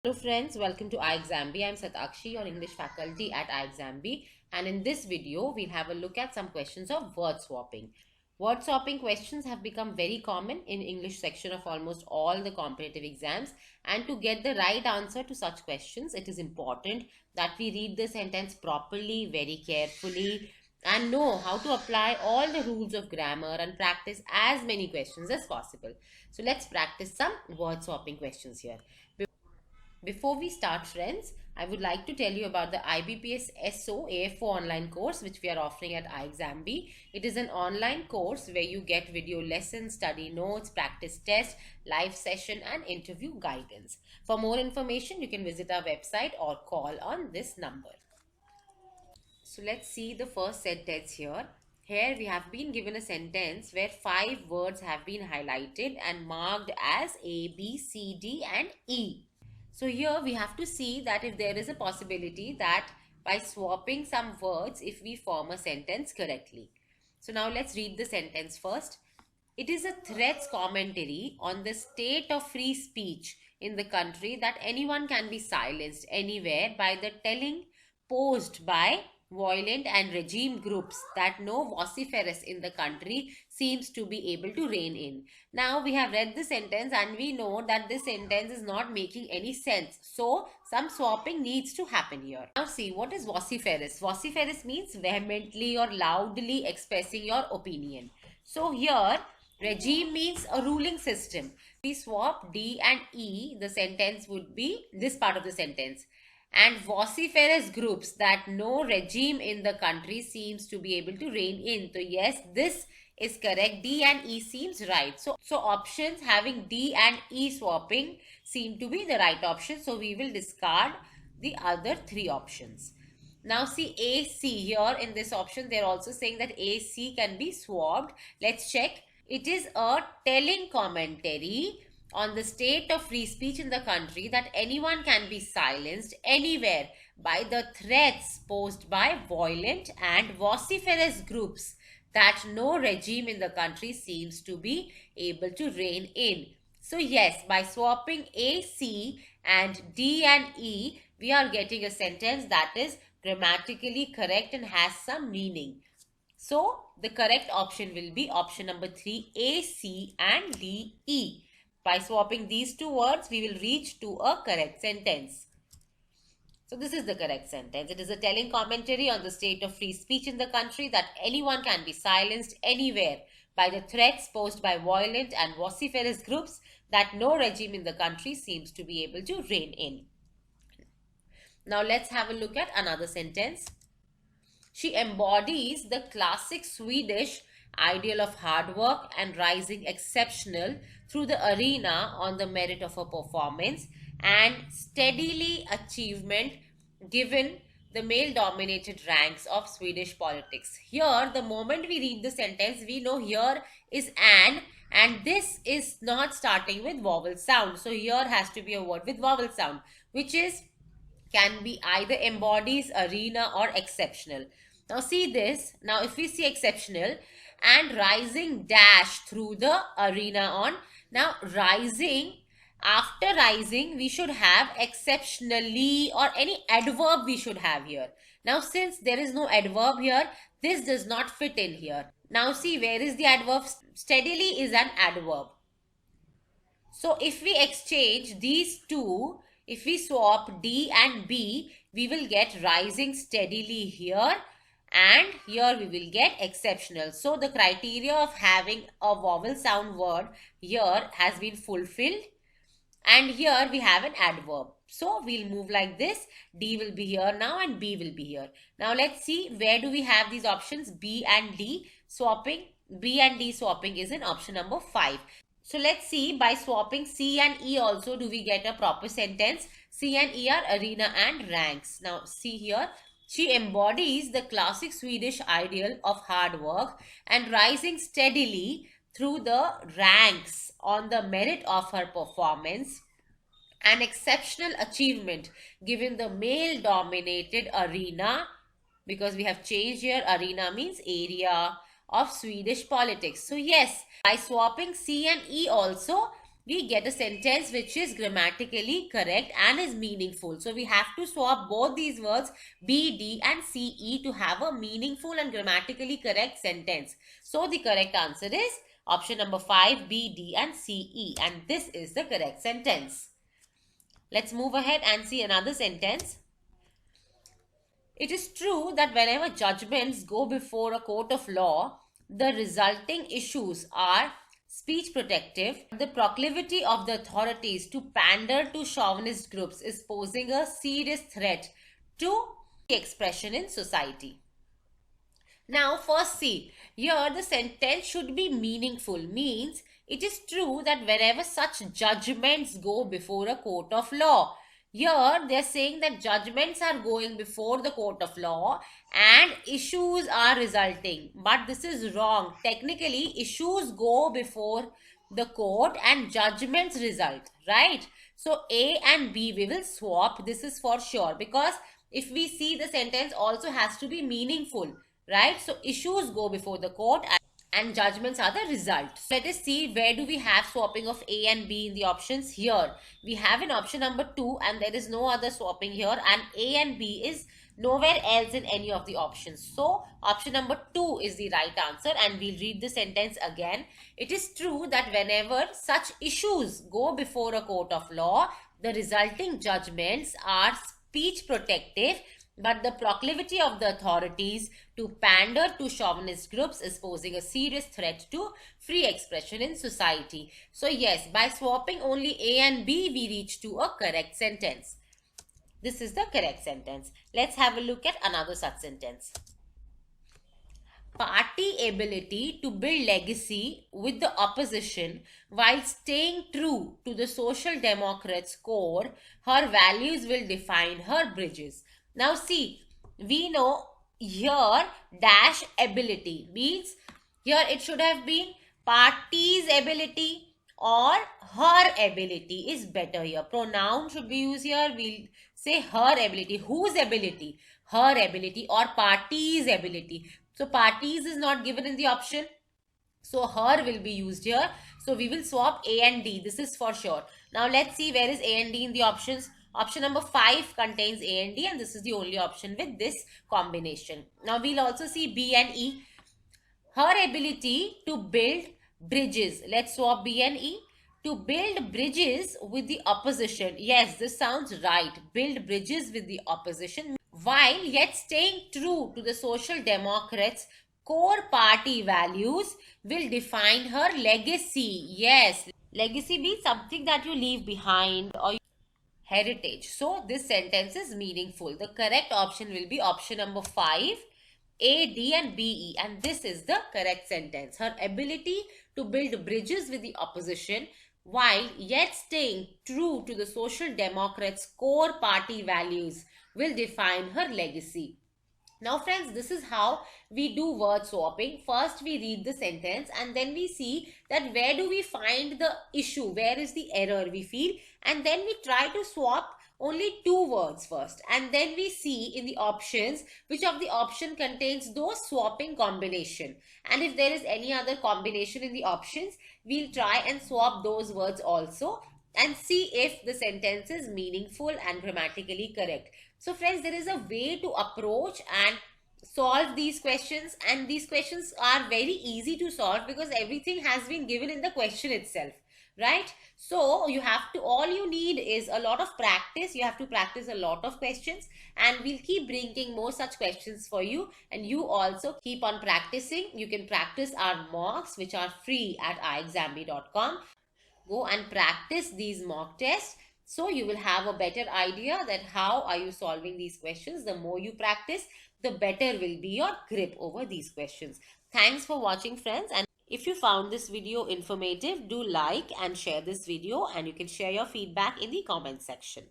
Hello friends, welcome to iExamB. I'm Satakshi, your English faculty at iExamB, and in this video we'll have a look at some questions of word swapping. Word swapping questions have become very common in English section of almost all the competitive exams, and to get the right answer to such questions, it is important that we read the sentence properly, very carefully, and know how to apply all the rules of grammar and practice as many questions as possible. So let's practice some word swapping questions here. Before we start, friends, I would like to tell you about the IBPS SO AFO online course which we are offering at iExamB. It is an online course where you get video lessons, study notes, practice tests, live session and interview guidance. For more information, you can visit our website or call on this number. So let's see the first sentence here. Here we have been given a sentence where 5 words have been highlighted and marked as A, B, C, D and E. So here we have to see that if there is a possibility that by swapping some words, if we form a sentence correctly. So now let's read the sentence first. It is a threats commentary on the state of free speech in the country that anyone can be silenced anywhere by the telling posed by violent and regime groups that no vociferous in the country seems to be able to rein in. Now we have read the sentence and we know that this sentence is not making any sense. So some swapping needs to happen here. Now see, what is vociferous? Vociferous means vehemently or loudly expressing your opinion. So here regime means a ruling system. We swap D and E, the sentence would be this part of the sentence. And vociferous groups that no regime in the country seems to be able to rein in. So yes, this is correct. D and E seems right. So options having D and E swapping seem to be the right option. So we will discard the other 3 options. Now see AC here in this option. They're also saying that AC can be swapped. Let's check. It is a telling commentary on the state of free speech in the country that anyone can be silenced anywhere by the threats posed by violent and vociferous groups that no regime in the country seems to be able to rein in. So yes, by swapping A, C and D and E, we are getting a sentence that is grammatically correct and has some meaning. So the correct option will be option number 3, A, C and D, E. By swapping these 2 words, we will reach to a correct sentence. So this is the correct sentence. It is a telling commentary on the state of free speech in the country that anyone can be silenced anywhere by the threats posed by violent and vociferous groups that no regime in the country seems to be able to rein in. Now let's have a look at another sentence. She embodies the classic Swedish ideal of hard work and rising exceptional through the arena on the merit of her performance and steadily achievement given the male-dominated ranks of Swedish politics. Here, the moment we read the sentence, we know here is an, and this is not starting with vowel sound. So here has to be a word with vowel sound, which is can be either embodies, arena or exceptional. Now see this. Now if we see exceptional and rising dash through the arena on. Now rising, after rising we should have exceptionally or any adverb we should have here. Now since there is no adverb here, this does not fit in here. Now see, where is the adverb? Steadily is an adverb. So if we exchange these 2, if we swap D and B, we will get rising steadily here and here we will get exceptional. So the criteria of having a vowel sound word here has been fulfilled and here we have an adverb. So we'll move like this. D will be here now and B will be here. Now let's see, where do we have these options? B and D swapping. B and D swapping is in option number 5. So let's see, by swapping C and E also, do we get a proper sentence? C and E are arena and ranks. Now see here, she embodies the classic Swedish ideal of hard work and rising steadily through the ranks on the merit of her performance, an exceptional achievement given the male-dominated arena, because we have changed here, arena means area of Swedish politics. So yes, by swapping C and E also, we get a sentence which is grammatically correct and is meaningful. So we have to swap both these words B, D and CE to have a meaningful and grammatically correct sentence. So the correct answer is option number 5, B, D and CE, and this is the correct sentence. Let's move ahead and see another sentence. It is true that whenever judgments go before a court of law, the resulting issues are speech protective. The proclivity of the authorities to pander to chauvinist groups is posing a serious threat to expression in society. Now first see, here the sentence should be meaningful, means it is true that wherever such judgments go before a court of law. Here they are saying that judgments are going before the court of law and issues are resulting. But this is wrong. Technically, issues go before the court and judgments result, right? So A and B we will swap. This is for sure, because if we see, the sentence also has to be meaningful, right? So issues go before the court and judgments are the result. So let us see, where do we have swapping of A and B in the options? Here we have in option number 2, and there is no other swapping here, and A and B is nowhere else in any of the options. So option number 2 is the right answer, and we'll read the sentence again. It is true that whenever such issues go before a court of law, the resulting judgments are speech protective, but the proclivity of the authorities to pander to chauvinist groups is posing a serious threat to free expression in society. So yes, by swapping only A and B, we reach to a correct sentence. This is the correct sentence. Let's have a look at another such sentence. Party ability to build legacy with the opposition while staying true to the Social Democrats' core, her values will define her bridges. Now see, we know here dash ability means here it should have been party's ability or her ability is better here. Pronoun should be used here. We'll say her ability. Whose ability? Her ability or party's ability. So parties is not given in the option. So her will be used here. So we will swap A and D. This is for sure. Now let's see, where is A and D in the options. Option number 5 contains A and D, and this is the only option with this combination. Now we'll also see B and E. Her ability to build bridges. Let's swap B and E. To build bridges with the opposition. Yes, this sounds right. Build bridges with the opposition while yet staying true to the Social Democrats' core party values will define her legacy. Yes, legacy means something that you leave behind or heritage. So this sentence is meaningful. The correct option will be option number 5, A, D and B, E, and this is the correct sentence. Her ability to build bridges with the opposition while yet staying true to the Social Democrats' core party values will define her legacy. Now friends, this is how we do word swapping. First we read the sentence and then we see that where do we find the issue, where is the error we feel, and then we try to swap only 2 words first, and then we see in the options which of the option contains those swapping combination, and if there is any other combination in the options, we'll try and swap those words also and see if the sentence is meaningful and grammatically correct. So friends, there is a way to approach and solve these questions, and these questions are very easy to solve because everything has been given in the question itself, right? So you have to, all you need is a lot of practice. You have to practice a lot of questions, and we'll keep bringing more such questions for you, and you also keep on practicing. You can practice our mocks which are free at iexambee.com. Go and practice these mock tests, so you will have a better idea that how are you solving these questions. The more you practice, the better will be your grip over these questions. Thanks for watching friends, and if you found this video informative, do like and share this video, and you can share your feedback in the comment section.